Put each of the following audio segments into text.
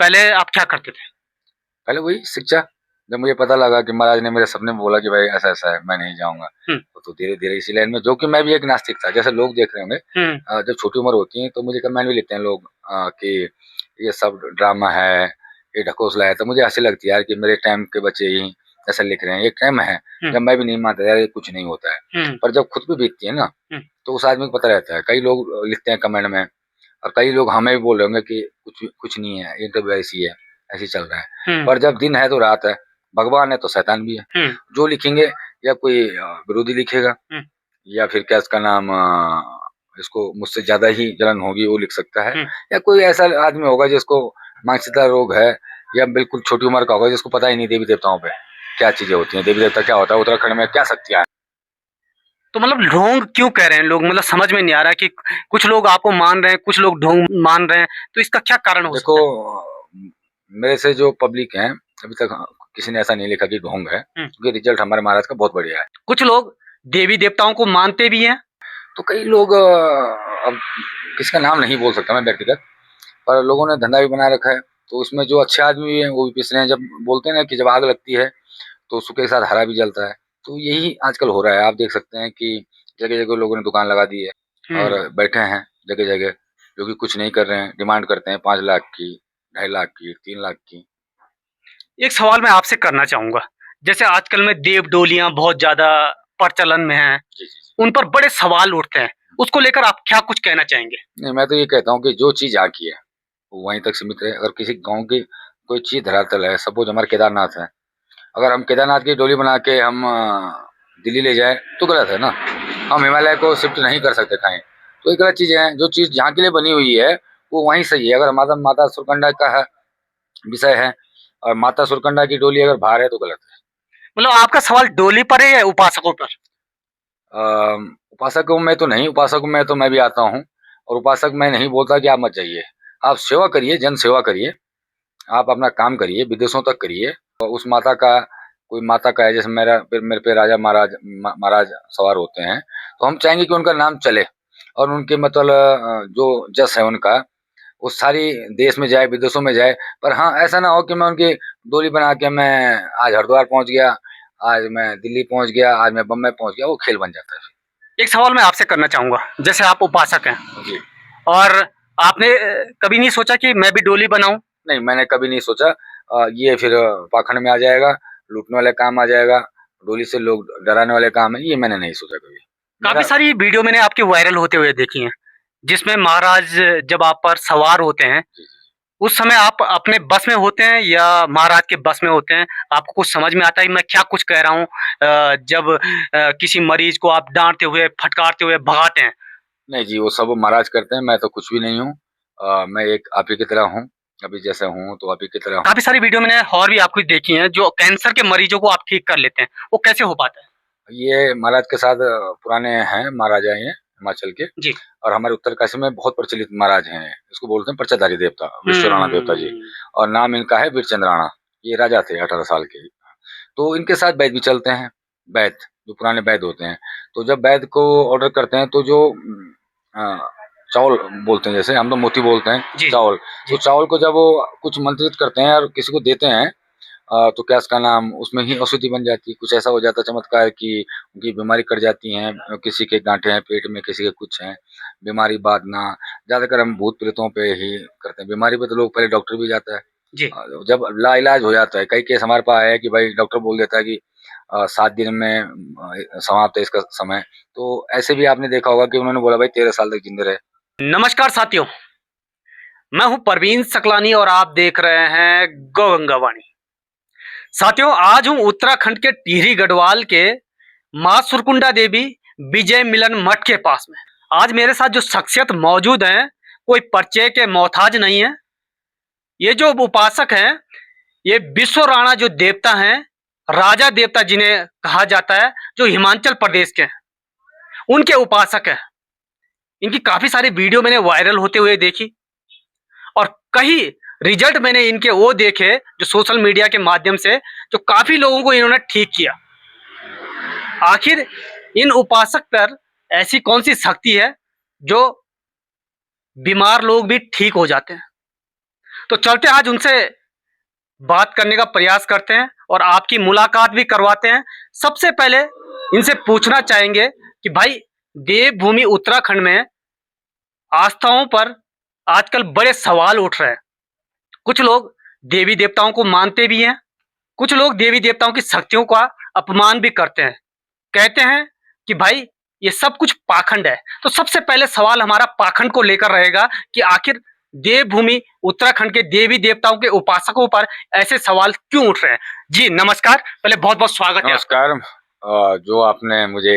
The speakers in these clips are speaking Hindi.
पहले आप क्या करते थे? पहले वही शिक्षा। जब मुझे पता लगा कि महाराज ने मेरे सपने में बोला कि भाई ऐसा-ऐसा है, मैं नहीं जाऊँगा। हुँ, तो धीरे-धीरे इसी लाइन में जो कि मैं भी एक नास्तिक था, जैसे लोग देख रहे होंगे हुँ, जब छोटी उम्र होती है तो मुझे कमेंट भी लिखते हैं लोग कि ये सब ड्रामा है, ये ढकोसला है। तो मुझे हँसी लगती है यार कि मेरे टाइम के बच्चे ही ऐसा लिख रहे हैं। एक टाइम है, हुँ, जब मैं भी नहीं मानता यार ये कुछ नहीं होता है। हुँ, पर जब खुद पे बीतती है ना, हुँ, तो उस आदमी को पता रहता है। कई लोग लिखते हैं कमेंट में और कई लोग हमें भी बोल रहे होंगे कि कुछ कुछ नहीं है, ये तो ऐसी है, ऐसे ही चल रहा है। हुँ, पर जब दिन है तो रात है, भगवान है तो शैतान भी है। हुँ, जो लिखेंगे या कोई विरोधी लिखेगा हुँ, या फिर क्या इसका नाम इसको मुझसे ज़्यादा ही जलन होगी वो लिख सकता है हुँ। या कोई ऐसा आदमी होगा जिसको मानसिकता रोग है या बिल्कुल छोटी उम्र का होगा जिसको पता ही नहीं देवी-देवताओं पे क्या चीज़ें होती हैं, देवी-देवता क्या होता है, उत्तराखंड में क्या शक्तियाँ हैं। तो मतलब ढोंग क्यों कह रहे हैं लोग? मतलब समझ में नहीं आ रहा कि कुछ लोग आपको मान रहे हैं, कुछ लोग ढोंग मान रहे हैं, तो इसका क्या कारण हो देखो सकता है? मेरे से जो पब्लिक है अभी तक किसी ने ऐसा नहीं लिखा कि ढोंग है हुँ, क्योंकि रिजल्ट हमारे महाराज का बहुत बढ़िया है। कुछ लोग देवी-देवताओं को मानते भी हैं। तो कई लोग अब किसका नाम नहीं बोल सकता मैं व्यक्तिगत, पर लोगों ने धंधा भी बना रखा है, तो उसमें जो अच्छे आदमी भी हैं वो भी पिस रहे हैं। जब बोलते हैं ना कि जब आग लगती है तो सूखे के साथ हरा भी जलता है, तो यही आजकल हो रहा है। आप देख सकते हैं कि जगह-जगह लोगों ने दुकान लगा दी है हुँ। और बैठे हैं जगह-जगह, जो कि कुछ नहीं कर रहे हैं, डिमांड करते हैं 5 लाख की, 2.5 लाख की, 3 लाख की। एक सवाल मैं आपसे करना चाहूँगा, जैसे आजकल में देव डोलियाँ बहुत ज़्यादा प्रचलन में हैं, जी, जी, जी। उन पर बड़े सवाल उठते हैं, उसको लेकर आप क्या कुछ कहना चाहेंगे? नहीं, मैं तो ये कहता हूँ कि जो चीज़ यहाँ की है, वो वहीं तक सीमित रहे। अगर किसी गाँव की कोई चीज़ धरातल है, सपोज़ हमारे केदारनाथ है, अगर हम केदारनाथ की डोली बना के हम दिल्ली ले जाएँ, तो गलत है ना। हम हिमालय को शिफ्ट नहीं कर सकते कहीं, तो ये गलत चीज़ें हैं। जो चीज़ जहाँ के लिए बनी हुई है, वो वहीं सही है। अगर माता माता सुरकंडा का है विषय है और माता सुरकंडा की डोली अगर बाहर है, तो गलत है। मतलब आपका सवाल डोली पर है या उपासकों पर? उपासकों में तो नहीं, उपासकों में तो मैं भी आता हूँ और उपासक मैं नहीं बोलता कि आप मत जाइए। आप सेवा करिए, जन सेवा करिए, आप अपना काम करिए, विदेशों तक करिए और उस माता का कोई माता का है जैसे मेरे पे राजा महाराज सवार होते हैं, तो हम चाहेंगे कि उनका नाम चले और उनके मतलब जो जस है उनका, वो सारी देश में जाए, विदेशों में जाए। पर हाँ, ऐसा ना हो कि मैं उनकी डोली बना के मैं आज हरिद्वार पहुँच गया, आज मैं दिल्ली पहुँच गया, आज मैं बम्बई पहुँच गया, वो खेल बन जाता है एक सवाल मैं आपसे करना चाहूँगा, जैसे आप उपासक हैं फिर। जी। और आपने कभी नहीं सोचा कि मैं भी डोली बनाऊँ? नहीं, मैंने कभी नहीं सोचा ये फिर पाखंड में आ जाएगा, लूटने वाले काम आ जाएगा, डोली से लोग डराने वाले काम है, ये मैंने नहीं सोचा कभी। काफ़ी मेरा सारी वीडियो मैंने आपकी वायरल होते हुए देखी हैं, जिसमें महाराज जब आप पर सवार होते हैं, जी, जी। उस समय आप अपने बस में होते हैं या महाराज के बस में होते हैं? आपको कुछ समझ में आता है मैं क्या कुछ कह रहा हूँ? जब किसी मरीज़ को आप डाँटते हुए, फटकारते हुए भगाते हैं। नहीं जी, वो सब महाराज करते हैं, मैं तो कुछ भी नहीं हूँ। मैं एक आप ही की तरह हूँ, अभी जैसे हूँ तो आप ही की तरह हूँ। काफ़ी सारी वीडियो मैंने और भी आपकी देखी हैं, जो कैंसर के मरीज़ों को आप ठीक कर लेते हैं, वो कैसे हो पाता है? ये महाराज के साथ पुराने हैं, महाराजा हैं हिमाचल के जी। और हमारे उत्तरकाशी में बहुत प्रचलित महाराज हैं। इसको बोलते हैं पर्चाधारी देवता, विश्वराणा देवता जी हुँ। और नाम इनका है वीरचंद राणा। ये राजा थे 18 साल के। तो इनके साथ वैद्य भी चलते हैं, वैद्य, जो पुराने वैद्य होते हैं। तो जब वैद्य को ऑर्डर करते हैं तो जो चावल बोलते हैं जैसे हम तो मोती बोलते हैं, जी, चावल। तो जी। चावल को जब वो कुछ मंत्रित करते हैं और किसी को देते हैं तो क्या उसका नाम उसमें ही औषधि बन जाती है। कुछ ऐसा हो जाता है चमत्कार कि उनकी बीमारी कट जाती हैं, किसी के गाँठें हैं पेट में, किसी के कुछ हैं, बीमारी बाँधना। ज़्यादातर हम भूत-प्रेतों पे ही करते हैं। बीमारी पे तो लोग पहले डॉक्टर भी जाता है। जी। जब लाइलाज हो जाता है, कई केस हमारे पास आए हैं कि भाई डॉक्टर बोल देता है कि 7 दिन में समाप्त है इसका समय। तो ऐसे भी आपने देखा होगा कि उन्होंने बोला भाई 13 साल तक ज़िंदे रहे। नमस्कार साथियों, मैं हूँ परवीन सकलानी और आप देख रहे हैं गौ गंगा वाणी। साथियों, आज हूँ उत्तराखंड के टिहरी गढ़वाल के माँ सुरकुंडा देवी विजय मिलन मठ के पास में। आज मेरे साथ जो शख्सियत मौजूद हैं, कोई परिचय के मोहताज नहीं है। ये जो उपासक हैं, ये विश्व राणा जो देवता हैं, राजा देवता जिन्हें कहा जाता है, जो हिमाचल प्रदेश के हैं, उनके उपासक हैं। इनकी काफ़ी सारी वीडियो मैंने वायरल होते हुए देखी और कई रिजल्ट मैंने इनके वो देखे जो सोशल मीडिया के माध्यम से, जो काफ़ी लोगों को इन्होंने ठीक किया। आखिर इन उपासक पर ऐसी कौन सी शक्ति है जो बीमार लोग भी ठीक हो जाते हैं? तो चलते आज उनसे बात करने का प्रयास करते हैं और आपकी मुलाकात भी करवाते हैं। सबसे पहले इनसे पूछना चाहेंगे कि भाई देवभूमि उत्तराखंड में आस्थाओं पर आजकल बड़े सवाल उठ रहे हैं। कुछ लोग देवी देवताओं को मानते भी हैं, कुछ लोग देवी देवताओं की शक्तियों का अपमान भी करते हैं। कहते हैं कि भाई ये सब कुछ पाखंड है। तो सबसे पहले सवाल हमारा पाखंड को लेकर रहेगा कि आखिर देवभूमि उत्तराखंड के देवी देवताओं के उपासकों पर ऐसे सवाल क्यों उठ रहे हैं। जी नमस्कार, पहले बहुत बहुत स्वागत है। नमस्कार। जो आपने मुझे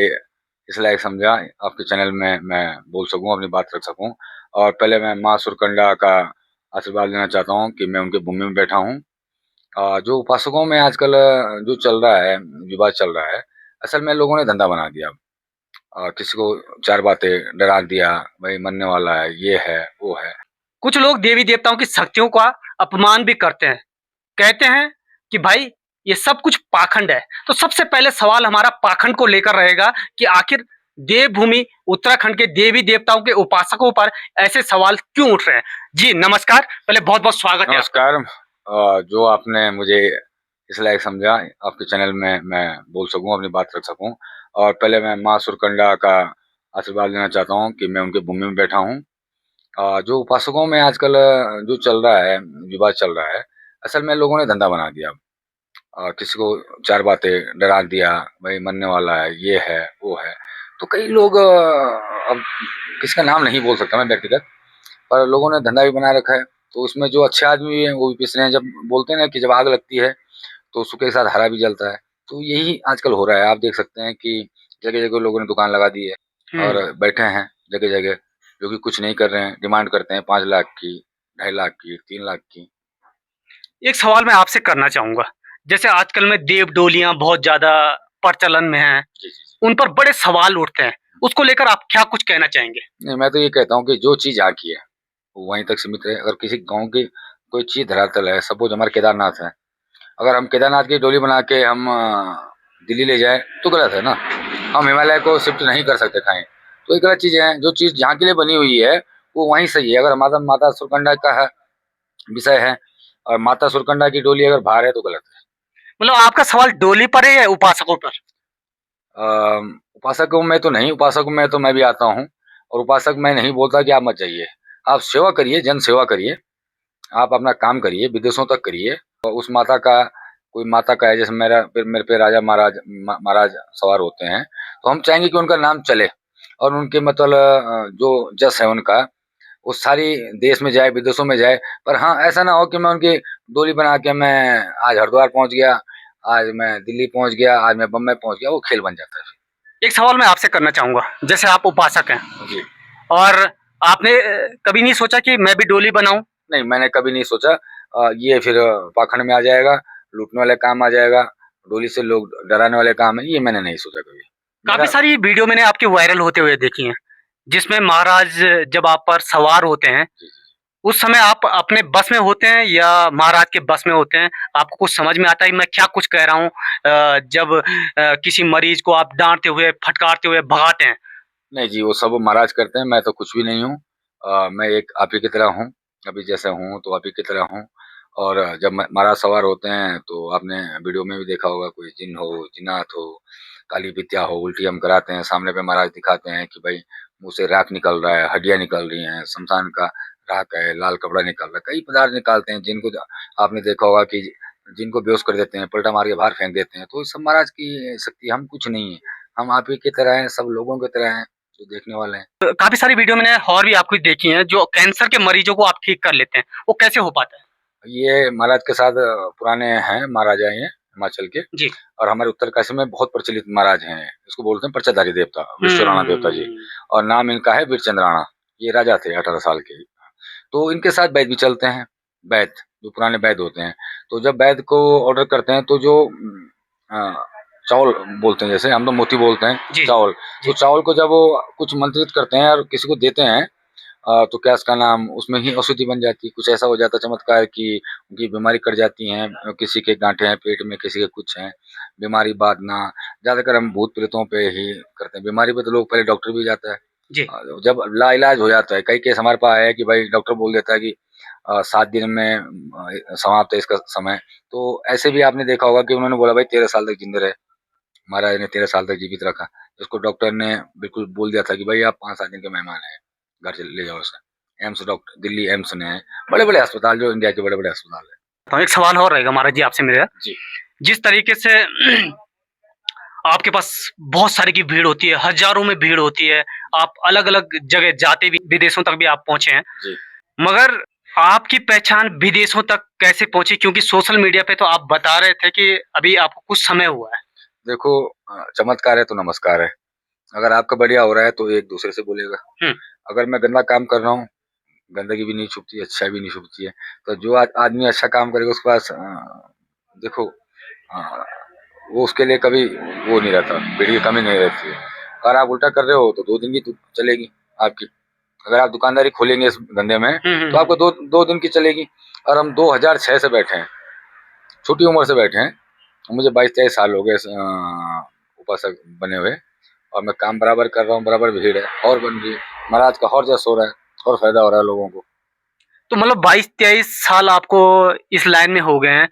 इस लायक समझा आपके चैनल में मैं बोल सकूं, अपनी बात रख सकूं, और पहले मैं माँ सुरकंडा का आशीर्वाद लेना चाहता हूं कि मैं उनके भूमि में बैठा हूं। जो उपासकों में आजकल जो चल रहा है, विवाद चल रहा है, असल में लोगों ने धंधा बना दिया। किसी को चार बातें डरा दिया, भाई मरने वाला है, ये है वो है। कुछ लोग देवी देवताओं की शक्तियों का अपमान भी करते हैं। कहते हैं कि भाई ये सब कुछ पाखंड है। तो सबसे पहले सवाल हमारा पाखंड को लेकर रहेगा कि आखिर देवभूमि उत्तराखंड के देवी देवताओं के उपासकों पर ऐसे सवाल क्यों उठ रहे हैं। जी नमस्कार, पहले बहुत बहुत स्वागत है। नमस्कार। जो आपने मुझे इस लायक समझा आपके चैनल में मैं बोल सकूं, अपनी बात रख सकूं, और पहले मैं माँ सुरकंडा का आशीर्वाद लेना चाहता हूं कि मैं उनके भूमि में बैठा हूं। जो उपासकों में आजकल जो चल रहा है, विवाद चल रहा है, असल में लोगों ने धंधा बना दिया। किसी को चार बातें डरा दिया, भाई मरने वाला है, ये है वो है। तो कई लोग अब किसी का नाम नहीं बोल सकता मैं व्यक्तिगत, पर लोगों ने धंधा भी बना रखा है। तो उसमें जो अच्छे आदमी भी हैं वो भी पिस रहे हैं। जब बोलते हैं ना कि जब आग लगती है तो सूखे के साथ हरा भी जलता है। तो यही आजकल हो रहा है। आप देख सकते हैं कि जगह जगह लोगों ने दुकान लगा दी है और बैठे हैं जगह जगह, जो कि कुछ नहीं कर रहे हैं। डिमांड करते हैं 5 लाख की, 2.5 लाख की, 3 लाख की। एक सवाल मैं आपसे करना चाहूंगा, जैसे आजकल में देव डोलियां बहुत ज्यादा प्रचलन में हैं, जी जी जी। उन पर बड़े सवाल उठते हैं, उसको लेकर आप क्या कुछ कहना चाहेंगे। नहीं, मैं तो ये कहता हूँ कि जो चीज़ यहाँ की है वो वहीं तक सीमित रहे। अगर किसी गाँव की कोई चीज़ धरातल है, सपोज हमारे केदारनाथ है, अगर हम केदारनाथ की डोली बना के हम दिल्ली ले जाए तो गलत है ना। हम हिमालय को शिफ्ट नहीं कर सकते कहीं, तो ये गलत चीज़ें हैं। जो चीज़ जहाँ के लिए बनी हुई है वो वहीं सही है। अगर माता माता सुरकंडा का है विषय है और माता सुरकंडा की डोली अगर बाहर है तो गलत है। मतलब आपका सवाल डोली पर है या उपासकों पर। उपासकों में तो नहीं, उपासकों में तो मैं भी आता हूँ, और उपासक मैं नहीं बोलता कि आप मत जाइए। आप सेवा करिए, जन सेवा करिए, आप अपना काम करिए, विदेशों तक करिए। और उस माता का कोई माता का है, जैसे मेरे पे राजा महाराज महाराज सवार होते हैं, तो हम चाहेंगे कि उनका नाम चले और उनके मतलब जो जस है उनका वो सारी देश में जाए, विदेशों में जाए। पर हाँ, ऐसा ना हो कि मैं उनकी डोली बना के मैं आज हरिद्वार पहुंच गया, आज मैं दिल्ली पहुंच गया, आज मैं बम्बई पहुंच गया, वो खेल बन जाता है। एक सवाल मैं आपसे करना चाहूंगा, जैसे आप उपासक हैं जी। और आपने कभी नहीं सोचा कि मैं भी डोली बनाऊं। नहीं, मैंने कभी नहीं सोचा। ये फिर पाखंड में आ जाएगा, लूटने वाले काम आ जाएगा, डोली से लोग डराने वाले काम है, ये मैंने नहीं सोचा कभी। काफी मेरा सारी वीडियो मैंने आपकी वायरल होते हुए देखी हैं, जिसमें महाराज जब आप पर सवार होते हैं जी, जी। उस समय आप अपने बस में होते हैं या महाराज के बस में होते हैं। आपको कुछ समझ में आता है मैं क्या कुछ कह रहा हूँ। जब किसी मरीज को आप डांटते हुए फटकारते हुए भगाते हैं। नहीं जी, वो सब महाराज करते हैं, मैं तो कुछ भी नहीं हूँ। मैं एक आप ही की तरह हूँ, अभी जैसे हूँ तो आप ही की तरह हूँ। और जब महाराज सवार होते हैं तो आपने वीडियो में भी देखा होगा, कोई जिन हो, जिन्नात हो, काली विद्या हो, उल्टी हम कराते हैं, सामने पे महाराज दिखाते हैं कि भाई मुँह से राख निकल रहा है, हड्डियाँ निकल रही हैं, शमशान का राख है, लाल कपड़ा निकल रहा है, कई पदार्थ निकालते हैं जिनको आपने देखा होगा कि जिनको बेहोश कर देते हैं, पलटा मार के बाहर फेंक देते हैं। तो ये सब महाराज की शक्ति, हम कुछ नहीं है। हम आप ही की तरह हैं, सब लोगों की तरह हैं जो देखने वाले हैं। काफी सारी वीडियो मैंने और भी आपकी देखी हैं, जो कैंसर के मरीजों को आप ठीक कर लेते हैं, वो कैसे हो पाता है। ये महाराज के साथ पुराने हैं महाराजा ये हिमाचल के, जी। और हमारे उत्तरकाशी में बहुत प्रचलित महाराज हैं। इसको बोलते हैं पर्चाधारी देवता, विश्वराणा देवता जी। और नाम इनका है वीरचंद राणा। ये राजा थे 18 साल के। तो इनके साथ वैद्य भी चलते हैं, वैद्य जो पुराने वैद्य होते हैं। तो जब वैद्य को ऑर्डर करते हैं तो जो चावल बोलते हैं, जैसे हम तो मोती बोलते हैं चावल, तो चावल को जब वो कुछ मंत्रित करते हैं और किसी को देते हैं, तो क्या इसका नाम उसमें ही औषधि बन जाती है। कुछ ऐसा हो जाता है चमत्कार कि उनकी बीमारी कट जाती है। किसी के गांठे हैं पेट में, किसी के कुछ हैं, बीमारी बांधना। ज्यादातर हम भूत प्रेतों पे ही करते हैं, बीमारी पे तो लोग पहले डॉक्टर भी जाता है। जी। जब लाइलाज हो जाता है, कई केस हमारे पास आया है कि भाई डॉक्टर बोल देता है कि 7 दिन में समाप्त है इसका समय। तो ऐसे भी आपने देखा होगा कि उन्होंने बोला भाई 13 साल तक जिंदा रहे, महाराज ने 13 साल तक जीवित रखा। जिसको डॉक्टर ने बिल्कुल बोल दिया था कि भाई आप 5-7 दिन के मेहमान हैं, घर से ले जाओ उसे। एम्स डॉक्टर दिल्ली एम्स ने, बड़े-बड़े अस्पताल जो इंडिया के बड़े-बड़े अस्पताल हैं। तो एक सवाल और रहेगा महाराज जी आपसे मेरा। जी। जिस तरीके से आपके पास बहुत सारी की भीड़ होती है, हज़ारों में भीड़ होती है, आप अलग-अलग जगह जाते भी विदेशों तक भी आप पहुँचे हैं। जी। मगर आपकी पहचान विदेशों तक कैसे पहुँची? क्योंकि सोशल मीडिया पे तो आप बता रहे थे कि अभी आपको कुछ समय हुआ है। देखो चमत्कार है तो नमस्कार है। अगर आपका बढ़िया हो रहा है तो एक दूसरे से बोलेगा। हुँ। अगर मैं गंदा काम कर रहा हूँ, गंदगी भी नहीं छुपती, अच्छाई भी नहीं छुपती है। तो जो आदमी अच्छा काम करेगा उसके पास देखो अ, वो उसके लिए कभी वो नहीं रहता, भीड़ की कमी नहीं रहती है। अगर आप उल्टा कर रहे हो तो 2 दिन की तो चलेगी आपकी। अगर आप दुकानदारी खोलेंगे इस धंधे में हुँ, हुँ, तो हुँ। आपको 2 दिन की चलेगी। और हम 2006 से बैठे हैं, छोटी उम्र से बैठे हैं। मुझे 22-23 साल हो गए उपासक बने हुए, और मैं काम बराबर कर रहा हूँ, बराबर भीड़ है और बन रही है। महाराज का और जस हो रहा है और फायदा हो रहा है लोगों को। तो मतलब 22-23 साल आपको इस लाइन में हो गए हैं।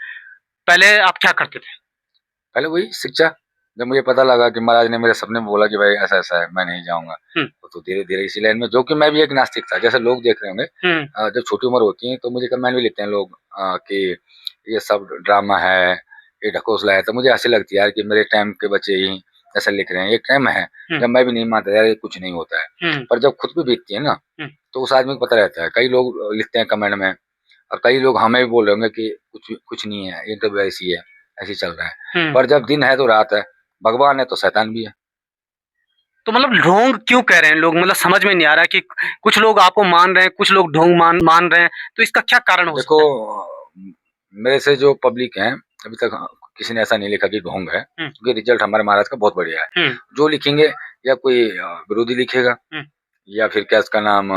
पहले आप क्या करते थे? पहले वही शिक्षा, जब मुझे पता लगा कि महाराज ने मेरे सपने में बोला कि भाई ऐसा-ऐसा है, मैं नहीं जाऊँगा, हुँ, तो धीरे-धीरे इसी लाइन में, जो कि मैं भी एक नास्तिक था, जैसे लोग देख रहे होंगे हुँ, जब छोटी उम्र होती है तो मुझे कमेंट भी लिखते हैं लोग कि ये सब ड्रामा है, ये ढकोसला है, तो मुझे हँसी लगती है यार कि मेरे टाइम के बच्चे ही ऐसा लिख रहे हैं। एक टाइम है हुँ, जब मैं भी नहीं मानता यार ये कुछ नहीं होता है, हुँ, पर जब खुद पे बीतती है ना, हुँ, तो उस आदमी को पता रहता है। कई लोग लिखते हैं कमेंट में, और कई लोग हमें भी बोल रहे होंगे कि कुछ कुछ नहीं है, ये तो ऐसी है, ऐसे ही चल रहा है। हुँ। पर जब दिन है तो रात है, भगवान है तो शैतान भी है। तो मतलब ढोंग क्यों कह रहे हैं लोग? मतलब समझ में नहीं आ रहा कि कुछ लोग आपको मान रहे हैं, कुछ लोग ढोंग मान रहे हैं, तो इसका क्या कारण हो देखो सकता है? मेरे से जो पब्लिक है, अभी तक किसी ने ऐसा नहीं लिखा कि ढोंग है, हुँ, क्योंकि रिजल्ट हमारे महाराज का बहुत बढ़िया है। हुँ, जो लिखेंगे, या कोई विरोधी लिखेगा, हुँ, या फिर क्या इसका नाम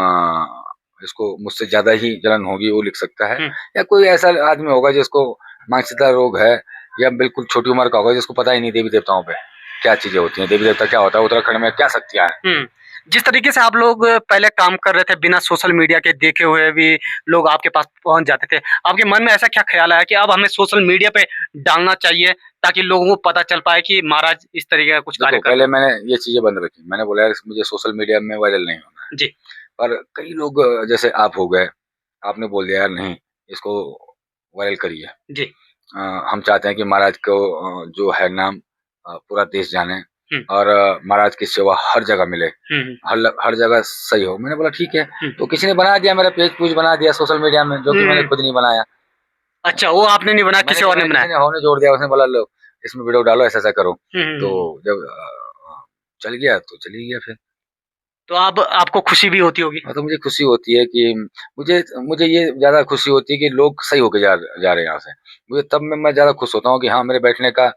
इसको मुझसे ज़्यादा ही जलन होगी वो लिख सकता है, हुँ। या कोई ऐसा आदमी होगा जिसको मानसिकता रोग है, या बिल्कुल छोटी उम्र का होगा जिसको पता ही नहीं देवी-देवताओं पे क्या चीज़ें होती हैं, देवी-देवता क्या होता है, उत्तराखंड में क्या शक्तियाँ हैं। हुँ। जिस तरीके से आप लोग पहले काम कर रहे थे बिना सोशल मीडिया के देखे हुए भी लोग आपके पास पहुँच जाते थे। आपके मन में ऐसा क्या ख़्याल आया कि अब हमें सोशल मीडिया पे डालना चाहिए ताकि लोगों को पता चल पाए कि महाराज इस तरीके का कुछ कार्य देखो कर रहे पहले हैं? मैंने ये चीज़ें बंद रखी। मैंने बोला यार मुझे सोशल मीडिया में वायरल नहीं होना है। जी, पर कई लोग जैसे आप हो गए, आपने बोल दिया यार नहीं, इसको वायरल करिए। जी। हम चाहते हैं कि महाराज को जो है नाम पूरा देश जाने, हुँ, और महाराज की सेवा हर जगह मिले, हुँ, हुँ, हर जगह सही हो। मैंने बोला ठीक है। हुँ, तो किसी ने बना दिया, मेरा पेज बना दिया सोशल मीडिया में, जो कि मैंने हुँ। खुद नहीं बनाया। अच्छा, वो आपने नहीं बनाया, मैंने किसी नहीं और ने बनाया, बनाया। किसी ने हौने जोड़ दिया, उसने बोला लो इसमें वीडियो डालो, ऐसा-ऐसा करो। हुँ, हुँ, तो हुँ। जब चल गया तो चली गया फिर। तो अब आपको खुशी भी होती होगी? हाँ, तो मुझे खुशी होती है कि मुझे मुझे ये ज़्यादा खुशी होती है कि लोग सही होके जा रहे हैं यहाँ से। मुझे तब मैं ज़्यादा खुश होता हूँ कि हाँ, मेरे बैठने का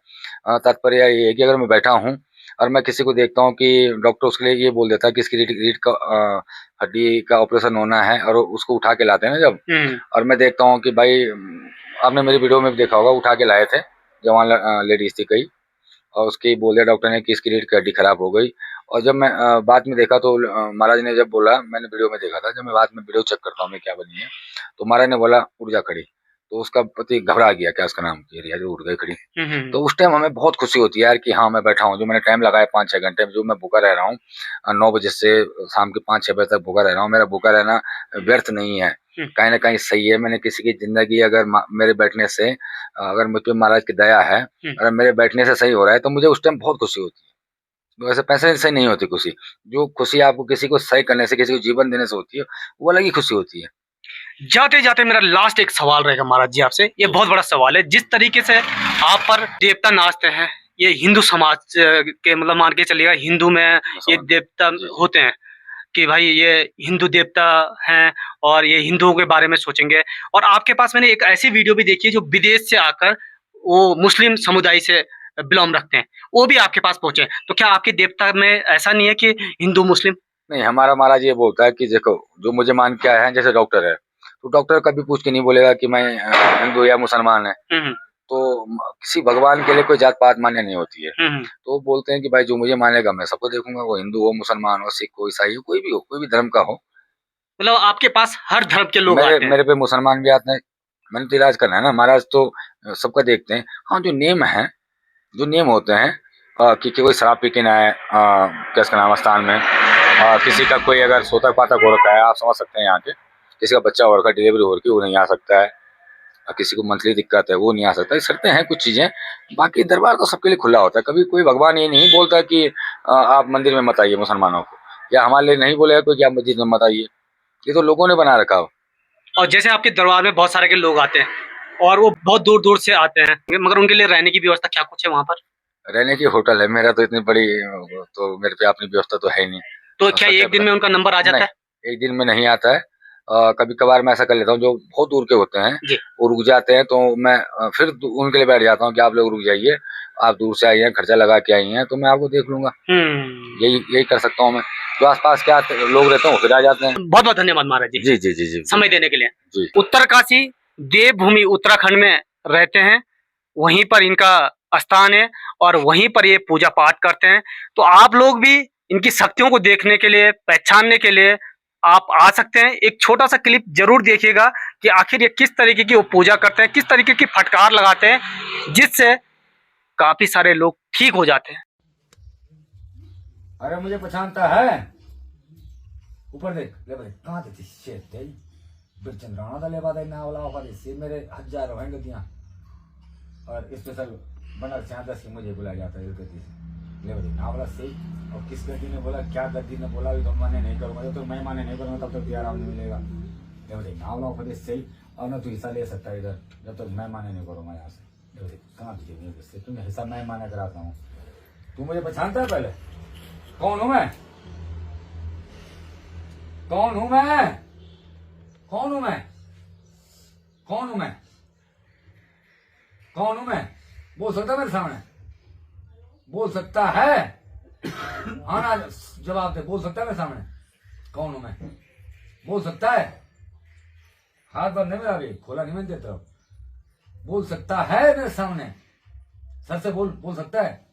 तात्पर्य ये है कि अगर मैं बैठा हूँ और मैं किसी को देखता हूँ कि डॉक्टर उसके लिए ये बोल देता है कि इसकी रीढ़ का हड्डी का ऑपरेशन होना है, और उसको उठा के लाते हैं ना जब, हुँ, और मैं देखता हूँ कि भाई आपने मेरी वीडियो में भी देखा होगा, उठा के लाए थे, जवान लेडीज़ थी कई, और उसकी बोल दिया डॉक्टर ने कि इसकी रीढ़ की हड्डी खराब हो गई। और जब मैं बाद में देखा तो महाराज ने जब बोला, मैंने वीडियो में देखा था, जब मैं बाद में वीडियो चेक करता हूँ मैं क्या बनी है, तो महाराज ने बोला उठ जा खड़ी। तो उसका पति घबरा गया, क्या उसका नाम, कि रिया जो उठ गई खड़ी। हुँ, हुँ, तो उस टाइम हमें बहुत खुशी होती है यार कि हाँ मैं बैठा हूँ, जो मैंने टाइम लगाया 5-6 घंटे, जो मैं भूखा रह रहा हूँ 9 बजे से शाम के 5-6 बजे तक भूखा रह रहा हूँ, मेरा भूखा रहना व्यर्थ नहीं है, हुँ, कहीं ना कहीं सही है। मैंने किसी की जिंदगी अगर मेरे बैठने से, अगर मुझ पे महाराज की दया है, हुँ। अगर मेरे बैठने से सही हो रहा है, तो मुझे उस टाइम बहुत खुशी होती है। वैसे पैसे से नहीं होती खुशी, जो खुशी आपको किसी को सही करने से, किसी को जीवन देने से होती है, वो अलग ही खुशी होती है। जाते-जाते मेरा लास्ट एक सवाल रहेगा महाराज जी आपसे, ये जी। बहुत बड़ा सवाल है। जिस तरीके से आप पर देवता नाचते हैं, ये हिंदू समाज के मतलब मान के चलिएगा हिंदू में मैं ये समझ देवता जी, जी। होते हैं कि भाई ये हिंदू देवता हैं और ये हिंदुओं के बारे में सोचेंगे। और आपके पास मैंने एक ऐसी वीडियो भी देखी है जो विदेश से आकर वो मुस्लिम समुदाय से बिलॉन्ग रखते हैं, वो भी आपके पास पहुँचे हैं। तो क्या आपके देवता में ऐसा नहीं है कि हिंदू मुस्लिम? नहीं, हमारा महाराज ये बोलता है कि देखो, जो मुझे मान के आए हैं, जैसे डॉक्टर है, तो डॉक्टर कभी पूछ के नहीं बोलेगा कि मैं हिंदू या मुसलमान है। हुँ, हुँ। तो किसी भगवान के लिए कोई जात पात मान्य नहीं होती है। हम्म। तो वो बोलते हैं कि भाई जो मुझे मानेगा मैं सबको देखूंगा, वो हिंदू हो, मुसलमान हो, सिख हो, ईसाई हो, कोई भी हो, कोई भी धर्म का हो। मतलब आपके पास हर धर्म के लोग मेरे आते हैं। मेरे पे मुसलमान भी आते हैं। मैंने तो इलाज करना है ना महाराज, तो सबका देखते हैं। हाँ, जो नेम है, जो नियम होते हैं कि कोई शराब पी के ना आए क्या इसका नाम स्थान में, किसी का कोई अगर सोतक पातक हो रखा है, आप समझ सकते हैं यहाँ के, किसी का बच्चा हो रखा है, डिलीवरी हो रखी है, वो नहीं आ सकता है, किसी को मंथली दिक्कत है वो नहीं आ सकता। इस सकते हैं कुछ चीजें, बाकी दरबार तो सबके लिए खुला होता है। कभी कोई भगवान ये नहीं बोलता कि आप मंदिर में मत आइए मुसलमानों को, या हमारे लिए नहीं बोलेगा कोई कि आप मस्जिद में मत आइए। ये तो लोगों ने बना रखा हो। और जैसे आपके दरबार में बहुत सारे के लोग आते हैं और वो बहुत दूर दूर से आते हैं, मगर उनके लिए रहने की व्यवस्था क्या कुछ है वहाँ पर? रहने की होटल है, मेरा तो इतनी बड़ी तो मेरे पे अपनी व्यवस्था तो है ही नहीं। तो क्या एक दिन में उनका नंबर आ जाता है? नहीं, एक दिन में नहीं आता है। कभी कभार मैं ऐसा कर लेता हूँ, जो बहुत दूर के होते हैं जी। वो रुक जाते हैं, तो मैं फिर उनके लिए बैठ जाता हूँ कि आप लोग रुक जाइए, आप दूर से आई हैं, खर्चा लगा के आई हैं, तो मैं आपको देख लूंगा। यही कर सकता हूँ मैं। जो आसपास क्या लोग रहते हैं वो फिर आ जाते हैं। बहुत बहुत धन्यवाद महाराज जी, जी जी जी जी, समय देने के लिए। जी। उत्तरकाशी देवभूमि उत्तराखंड में रहते हैं, वहीं पर इनका स्थान है और वहीं पर ये पूजा पाठ करते हैं। तो आप लोग भी इनकी शक्तियों को देखने के लिए, पहचानने के लिए आप आ सकते हैं। एक छोटा सा क्लिप जरूर देखिएगा कि आखिर ये किस तरीके की वो पूजा करते हैं, किस तरीके की फटकार लगाते हैं, जिससे काफी सारे लोग ठीक हो जाते हैं। अरे मुझे पहचानता है? ऊपर देख, ले भाई कहाँ थे शेर तेरी बिरचंद्राना दा लेवा दे ना वाला ऑफर से मेरे हजारों हैं गतियां, और स्पेशल बनर से 10 की मुझे बुलाया जाता है गति से। ले भाई ना वाला से, और किस गति ने बोला, क्या गति ने बोला, भी तो माने नहीं करूंगा, जब तक मैं माने नहीं करूंगा तब तक आराम नहीं मिलेगा। ले भाई ना वाला ऑफर से, और ना तू हिस्सा ले सकता है इधर, जब तक मैं माने नहीं करूंगा यहाँ से। ले भाई कहाँ तुझे तुम्हें हिस्सा मैं माने कराता हूँ। तू मुझे पहचानता है? पहले कौन हूं मैं? कौन हूं मैं? कौन हूं मैं? कौन हूं मैं? कौन हूं मैं? बोल सकता है मेरे सामने? बोल सकता है? हाँ ना, जवाब दे। बोल सकता है मेरे सामने? कौन हूं मैं? बोल सकता है? हाथ बंद नहीं मेरा, अभी खोला नहीं मैंने देता। बोल सकता है मेरे सामने? सर से बोल, बोल सकता है?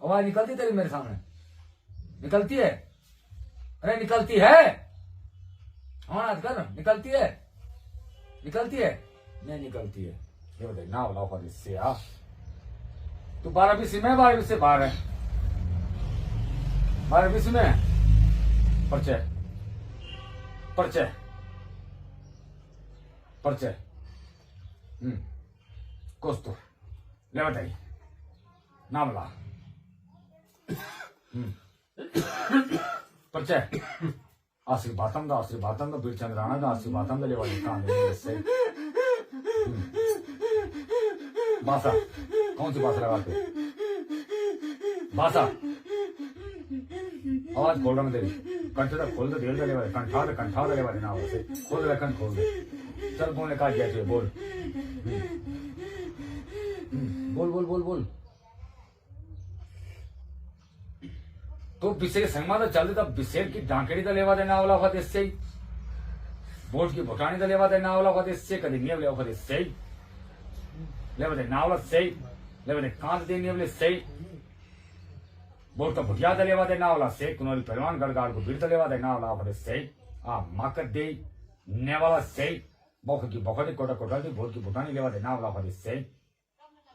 आवाज निकलती तेरी मेरे सामने? निकलती है? अरे निकलती है? हाँ आज कर, निकलती है? निकलती है? नहीं निकलती है। ये बताइए ना वाला ऑफर इससे आ तू 12-20 में, 12-20 से बाहर है, 12-20 में परिचय परिचय परिचय कुछ तो ले बताइए ना वाला परिचय। आशीर्वादम दा बिरचंद्राना दा आशीर्वादम दा लेवा कहाँ दे से बासा। कौन सी बासा लगाते? बासा आवाज खोल रहा मैं तेरी, कंठ तक खोल दे, देर दे लेवा, कंठा दे लेवा ना वैसे खोल दे, कंठ खोल दे। चल बोलने का क्या चाहिए, बोल बोल बोल बोल बोल। तो बिसेर संगमा तो चल देता, बिसेर की डांकेड़ी तो लेवा देना वाला फत इससे ही, बोट की भुटानी तो लेवा देना वाला फत इससे, कभी नहीं लेवा फत इससे ही, लेवा देना वाला सही, लेवा दे कांत देनी वाले सही, बोट का भुटिया तो लेवा देना वाला सही, कुनोरी पहलवान गड़गाड़ को बीड़ तो लेवा देना वाला फत सही, माकत दे ने वाला सही, बोख की बोखा कोटा कोटा दी, बोट की भुटानी लेवा देना वाला फत सही,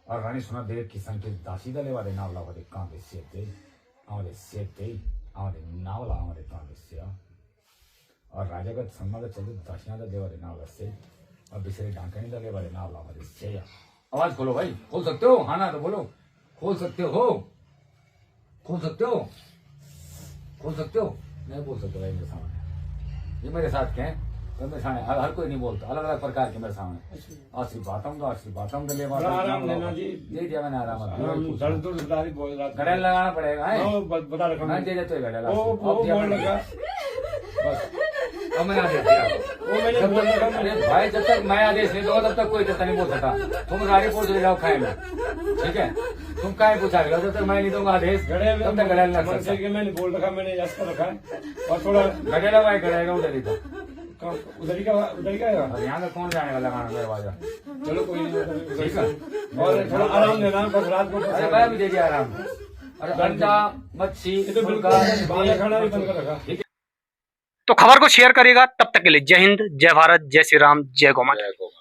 और रानी सुना देव की संकेत दासी तो लेवा देना वाला फत कांत से दे हमारे सेते हमारे नावला हमारे कांग्रेस से, और राजागत सम्मान चलते दाशियां देवा रे नावला से, और बिसरे डांकनी दले वाले नावला हमारे से। आवाज खोलो भाई, खोल सकते हो? हाँ ना तो बोलो, खोल सकते हो? खोल सकते हो? खोल सकते हो? नहीं बोल सकते भाई मेरे सामने, ये मेरे साथ क्या तो मेरे सामने हर कोई नहीं बोलता, अलग अलग प्रकार के मेरे सामने। आशीर्वादम दले वाला आराम लेना जी, दे दिया मैंने आराम। घड़ेल लगाना पड़ेगा है, बता रखा मैं, दे देते घड़ेल बस। अब मैं आदेश दिया, अरे भाई जब तक मैं आदेश नहीं दूंगा तब तक कोई नहीं बोल सकता। तुम गाड़ी पोछ ले जाओ खाए में, ठीक है? तुम क्या पूछा गया, जब तक मैं नहीं दूंगा आदेश तब तक घड़ेल लग सकता। मैंने बोल रखा, मैंने ऐसा रखा है, और थोड़ा घड़ेला भाई घड़ेगा उधर ही था, उधर ही का यहाँ का कौन जाने वाला गाना दरवाजा। चलो कोई नहीं ठीक है। और थोड़ा आराम देना बस रात को अरे मैं भी दे दिया आराम। अरे अंडा मच्छी ये तो बिल्कुल मुर्गा बाहर खाना भी बंद कर रखा। ठीक है। तो खबर को शेयर करिएगा। तब तक के लिए जय हिंद, जय भारत, जय श्री राम, जय गौ माता। जय गौ माता।